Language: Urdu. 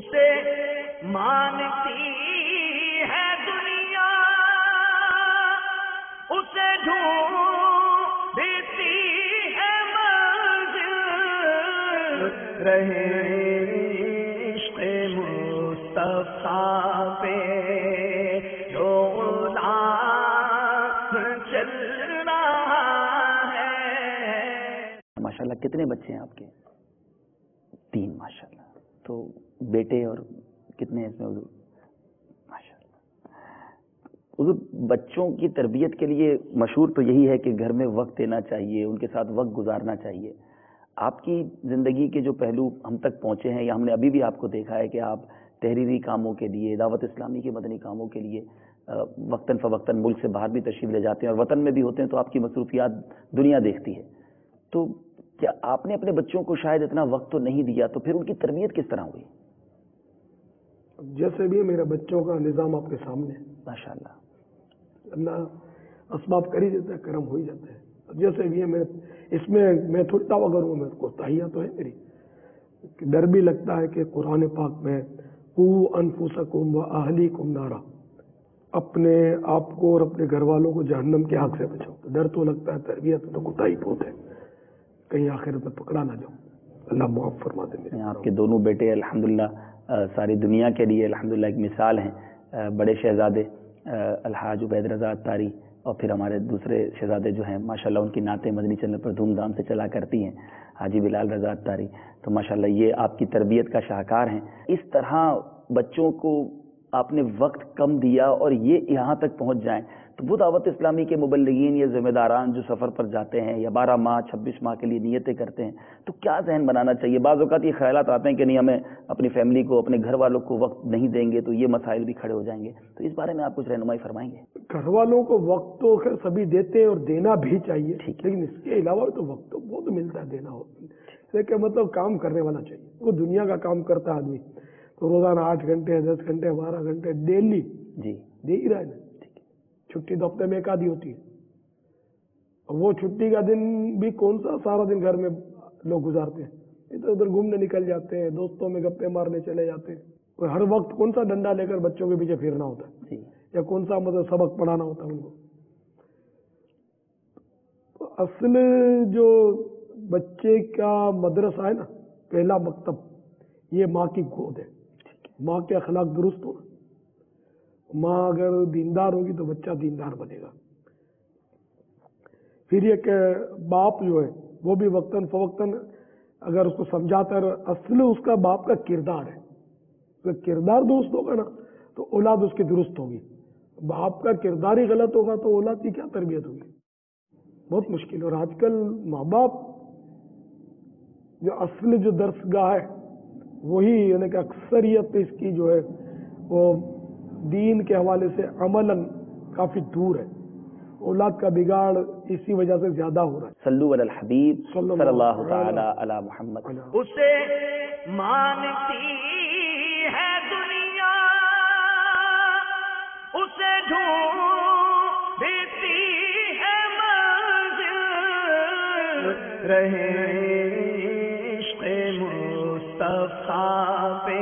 اسے مانتی ہے دنیا، اسے ڈھونڈتی ہے منزل، رہے عشق مصطفیٰ پہ جو غلام چل رہا ہے۔ ماشاءاللہ کتنے بچے ہیں آپ کے؟ 3 ماشاءاللہ۔ تو بیٹے اور کتنے ہیں اس میں حضور؟ ماشاءاللہ۔ حضور بچوں کی تربیت کے لیے مشہور تو یہی ہے کہ گھر میں وقت دینا چاہیے، ان کے ساتھ وقت گزارنا چاہیے۔ آپ کی زندگی کے جو پہلو ہم تک پہنچے ہیں، یا ہم نے ابھی بھی آپ کو دیکھا ہے کہ آپ تحریری کاموں کے لیے، دعوت اسلامی کے مدنی کاموں کے لیے وقتاً فوقتاً ملک سے باہر بھی تشریف لے جاتے ہیں، اور وطن میں بھی ہوتے ہیں تو آپ کی مصروفیات دنیا دیکھتی ہے۔ تو کیا آپ نے اپنے بچوں کو شاید اتنا وقت تو نہیں دیا، تو پھر ان کی تربیت کس طرح ہوئی؟ جیسے بھی میرے بچوں کا نظام آپ کے سامنے ہے، ماشاءاللہ اللہ اسباب کر ہی دیتا ہے، کرم ہو ہی جاتا ہے۔ جیسے بھی ہے، اس میں میں تھوڑی دعویٰ کروں، میں کوتاہیاں تو ہے میری، ڈر بھی لگتا ہے کہ قرآن پاک میں قوا انفسکم واہلیکم نارا، اپنے آپ کو اور اپنے گھر والوں کو جہنم کے آگ سے بچاؤ، تو ڈر تو لگتا ہے، تربیت تو کوتاہی بہت ہے، کہیں آخرت میں پکڑا نہ جاؤ، اللہ معاف فرما دے۔ آپ کے دونوں بیٹے الحمدللہ ساری دنیا کے لیے الحمدللہ ایک مثال ہیں۔ بڑے شہزادے الحاج عبید رضا اتاری، اور پھر ہمارے دوسرے شہزادے جو ہیں ماشاءاللہ ان کی نعتیں مدنی چینل پر دھوم دھام سے چلا کرتی ہیں، حاجی بلال رضا اتاری، تو ماشاءاللہ یہ آپ کی تربیت کا شاہکار ہیں۔ اس طرح بچوں کو آپ نے وقت کم دیا اور یہ یہاں تک پہنچ جائیں، تو وہ دعوت اسلامی کے مبلغین یا ذمہ داران جو سفر پر جاتے ہیں یا 12 ماہ 26 ماہ کے لیے نیتیں کرتے ہیں، تو کیا ذہن بنانا چاہیے؟ بعض اوقات یہ خیالات آتے ہیں کہ نہیں، ہمیں اپنی فیملی کو، اپنے گھر والوں کو وقت نہیں دیں گے تو یہ مسائل بھی کھڑے ہو جائیں گے، تو اس بارے میں آپ کچھ رہنمائی فرمائیں گے؟ گھر والوں کو وقت تو خیر سبھی دیتے ہیں اور دینا بھی چاہیے، لیکن اس کے علاوہ تو وقت تو بہت ملتا ہے دینا ہوتا ہے، لیکن مطلب کام کرنے والا چاہیے۔ وہ دنیا کا کام کرتا ہے آدمی تو روزانہ 8 گھنٹے 10 گھنٹے 12 گھنٹے ڈیلی جی دے ہی رہا ہے نا۔ چھٹی تو ہفتے میں ایک آدھی ہوتی ہے، اور وہ چھٹی کا دن بھی کون سا سارا دن گھر میں لوگ گزارتے ہیں، ادھر ادھر گھومنے نکل جاتے ہیں، دوستوں میں گپے مارنے چلے جاتے ہیں، اور ہر وقت کون سا ڈنڈا لے کر بچوں کے پیچھے پھرنا ہوتا ہے، یا کون سا مطلب سبق پڑھانا ہوتا ہے ان کو۔ تو اصل جو بچے کا مدرسہ ہے نا، پہلا مکتب، یہ ماں کی گود ہے۔ ماں کے اخلاق درست ہو، ماں اگر دیندار ہوگی تو بچہ دیندار بنے گا۔ پھر یہ کہ باپ جو ہے وہ بھی وقتاً فوقتاً اگر اس کو سمجھاتا ہے، اصل اس کا باپ کا کردار ہے، اگر کردار درست ہوگا نا تو اولاد اس کی درست ہوگی۔ باپ کا کردار ہی غلط ہوگا تو اولاد کی کیا تربیت ہوگی؟ بہت مشکل۔ اور آج کل ماں باپ جو اصل جو درس گاہ ہے وہی، یعنی کہ اکثریت اس کی جو ہے وہ دین کے حوالے سے عملاً کافی دور ہے۔ اولاد کا بگاڑ اسی وجہ سے زیادہ ہو رہا ہے۔ صلو علی الحبیب صلی اللہ تعالی علی محمد۔ اسے مانتی ہے دنیا، اسے ڈھونڈتی ہے منزل، رہے عشق مصطفیٰ پہ